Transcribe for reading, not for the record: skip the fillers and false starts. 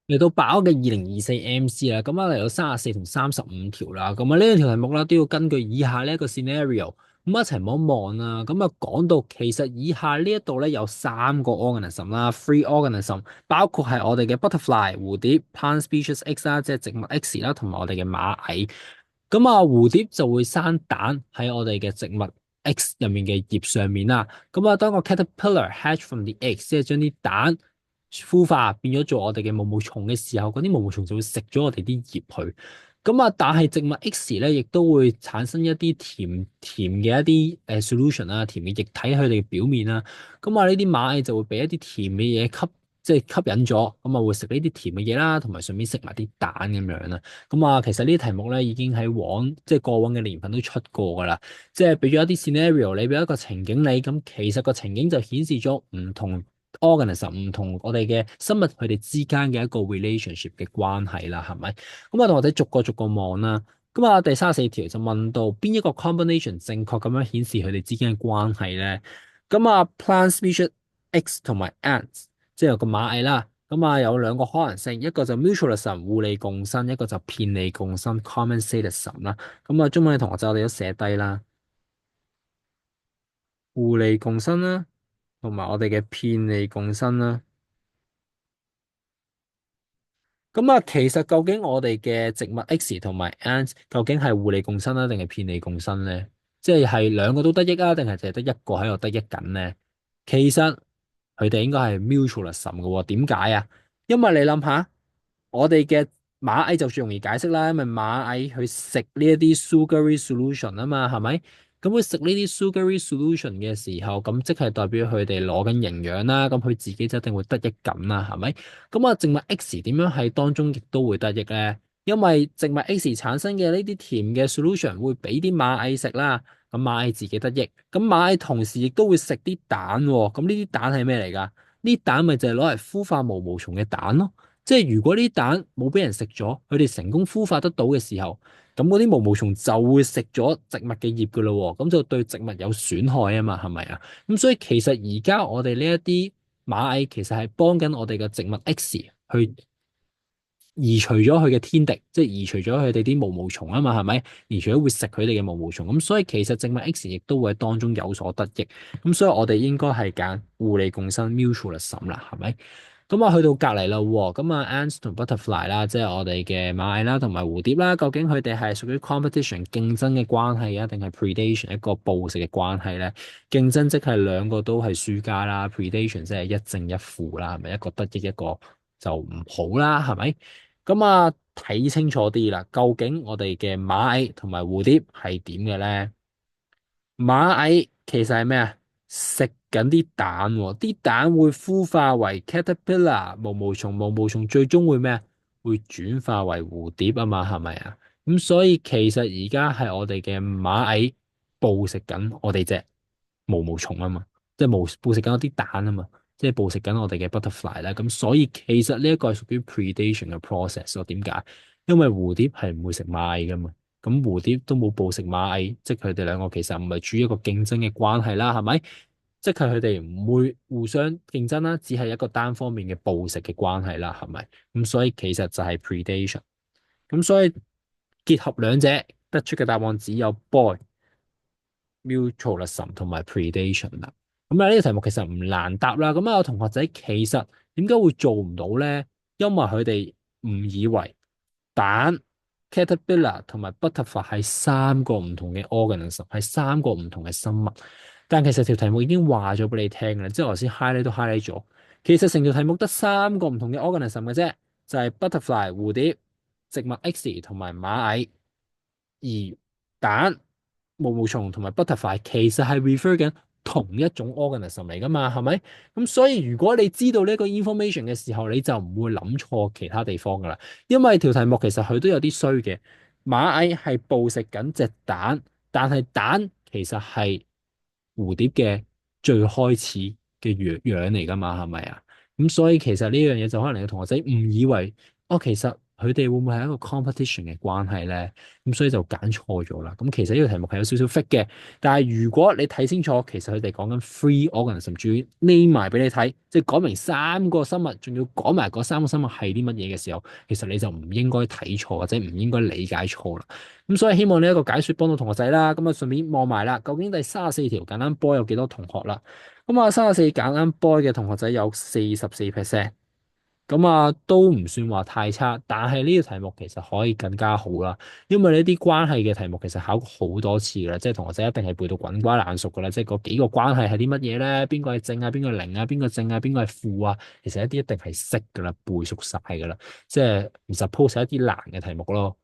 嚟到把握嘅2024 MC 啦，咁啊嚟到34同35條啦，咁啊呢兩條題目啦都要根據以下呢一個 scenario，咁一齊望一望啦。咁啊講到其實以下呢一度咧有三個 organism 啦，free organism，包括係我哋嘅 butterfly 蝴蝶 plant species X 啦，即係植物 X 啦，同埋我哋嘅螞蟻。咁啊蝴蝶就會生蛋喺我哋嘅植物 X 入面嘅葉上面啦。咁啊當個 caterpillar hatch from the egg，即係將啲蛋孵化變咗做我哋嘅毛毛蟲嘅時候，嗰啲毛毛蟲就會食咗我哋啲葉去。咁啊，但係植物 X 咧，亦都會產生一啲甜甜嘅一啲solution 啦，甜嘅液體喺佢哋嘅表面啦。咁啊，呢啲螞蟻就會俾一啲甜嘅嘢吸，即係吸引咗，咁啊會食呢啲甜嘅嘢啦，同埋順便食埋啲蛋咁樣啦。咁啊，其實呢啲題目咧已經喺即係過往嘅年份都出過噶啦，即係俾咗一啲 scenario，你俾一個情景你，咁其實個情景就顯示咗唔同 organism 唔同我哋嘅生物佢哋之間嘅一個 relationship 嘅關係啦，係咪？咁啊，同我哋逐個逐個望啦。咁啊，第34條就問到邊一個 combination 正確咁樣顯示佢哋之間嘅關係咧？咁啊，plant species X 同埋 ants，即係有個螞蟻啦。咁啊，有兩個可能性，一個就 mutualism 互利共生，一個就遍利共生 commensalism 啦。咁啊，中文嘅同學仔我哋都寫低啦，互利共生啦，同埋我哋嘅遍利共生啦。咁啊，其實究竟我哋嘅植物 X 同埋 ants 究竟係互利共生啊，定係遍利共生咧？即係兩個都得益啊，定係淨係得一個喺度得益緊咧？其實佢哋應該係 mutualism 嘅喎。點解啊？因為你諗下，我哋嘅螞蟻就最容易解釋啦，因為螞蟻去食呢一啲 sugary solution 啊嘛，係咪？咁佢食呢啲 sugary solution 嘅時候，咁即係代表佢哋攞緊營養啦，咁佢自己就一定會得益緊啦，係咪？咁啊，植物 X 點樣喺當中亦都會得益咧？因為植物 X 產生嘅呢啲甜嘅 solution 會俾啲螞蟻食啦，咁螞蟻自己得益，咁螞蟻同時亦都會食啲蛋喎，咁呢啲蛋係咩嚟㗎？呢啲蛋咪就係攞嚟孵化毛毛蟲嘅蛋咯。即係如果呢啲蛋冇俾人食咗，佢哋成功孵化得到嘅時候，咁嗰啲毛毛蟲就會食咗植物嘅葉噶咯喎，咁就對植物有損害啊嘛，係咪啊？咁所以其實而家我哋呢一啲螞蟻其實係幫緊我哋嘅植物 X 去移除咗佢嘅天敵，即係移除咗佢哋啲毛毛蟲啊嘛，係咪？移除咗會食佢哋嘅毛毛蟲，咁所以其實植物 X 亦都會喺當中有所得益，咁所以我哋應該係揀互利共生 mutualism 啦，係咪？咁啊，去到隔離啦喎，咁啊，ants 同 butterfly 啦，即係我哋嘅螞蟻啦，同埋蝴蝶啦，究竟佢哋係屬於 competition 競爭嘅關係啊，定係 predation 一個捕食嘅關係咧？競爭即係兩個都係輸家啦，predation 即係一正一負啦，係咪？一個得益，一個就唔好啦，係咪？咁啊，睇清楚啲啦，究竟我哋嘅螞蟻同埋蝴蝶係點嘅咧？螞蟻其實係咩啊？食緊啲蛋喎，啲蛋會孵化為 caterpillar 毛毛蟲，毛毛蟲最終會咩啊？會轉化為蝴蝶啊嘛，係咪啊？咁所以其實而家係我哋嘅螞蟻捕食緊我哋隻毛毛蟲啊嘛，即係捕食緊我啲蛋啊嘛，即係捕食緊我哋嘅 butterfly 啦。咁所以其實呢一個係屬於 predation 嘅 process 咯。點解？因為蝴蝶係唔會食螞蟻噶嘛。咁蝴蝶都冇捕食螞蟻，即係佢哋兩個其實唔係處於一個競爭嘅關係啦，係咪？即係佢哋唔會互相競爭啦，只係一個單方面嘅捕食嘅關係啦，係咪？咁所以其實就係 predation。咁所以結合兩者得出嘅答案只有 boy、mutualism 同埋 predation 啦。咁啊呢個題目其實唔難答啦。咁啊有同學仔其實點解會做唔到咧？因為佢哋誤以為蛋、caterpillar 同埋 butterfly 係三個唔同嘅 organism，係三個唔同嘅生物。但其實條題目已經話咗俾你聽啦，即係我頭先 highlight 都 highlight 咗。其實成條題目得三個唔同嘅 organism 嘅啫，就係 butterfly 蝴蝶、植物 X 同埋螞蟻。而蛋、毛毛蟲同埋 butterfly 其實係 refer 緊同一種 organism 嚟噶嘛，係咪？咁所以如果你知道呢個 information 嘅時候，你就唔會諗錯其他地方噶啦。因為條題目其實佢都有啲衰嘅，螞蟻係捕食緊隻蛋，但係蛋其實係蝴蝶嘅最開始嘅樣嚟噶嘛，係咪啊？咁所以其實呢樣嘢就可能你嘅同學仔誤以為，哦，其實佢哋會唔會係一個 competition 嘅關係咧？咁所以就揀錯咗啦。咁其實呢個題目係有少少 fit 嘅，但係如果你睇清楚，其實佢哋講緊 free organism，仲要匿埋俾你睇，即係講明三個生物，仲要講埋嗰三個生物係啲乜嘢嘅時候，其實你就唔應該睇錯或者唔應該理解錯啦。咁所以希望呢一個解說幫到同學仔啦。咁啊順便望埋啦，究竟第34條簡單波有幾多同學啦？咁啊34簡單波嘅同學仔有44%。咁啊，都唔算話太差，但係呢個題目其實可以更加好啦，因為呢啲關係嘅題目其實考過好多次啦，即係同學仔一定係背到滾瓜爛熟噶啦，即係嗰幾個關係係啲乜嘢咧？邊個係正啊？邊個係零啊？邊個正啊？邊個係負啊？其實一啲一定係識噶啦，背熟晒噶啦，即係唔 suppose 係一啲難嘅題目咯。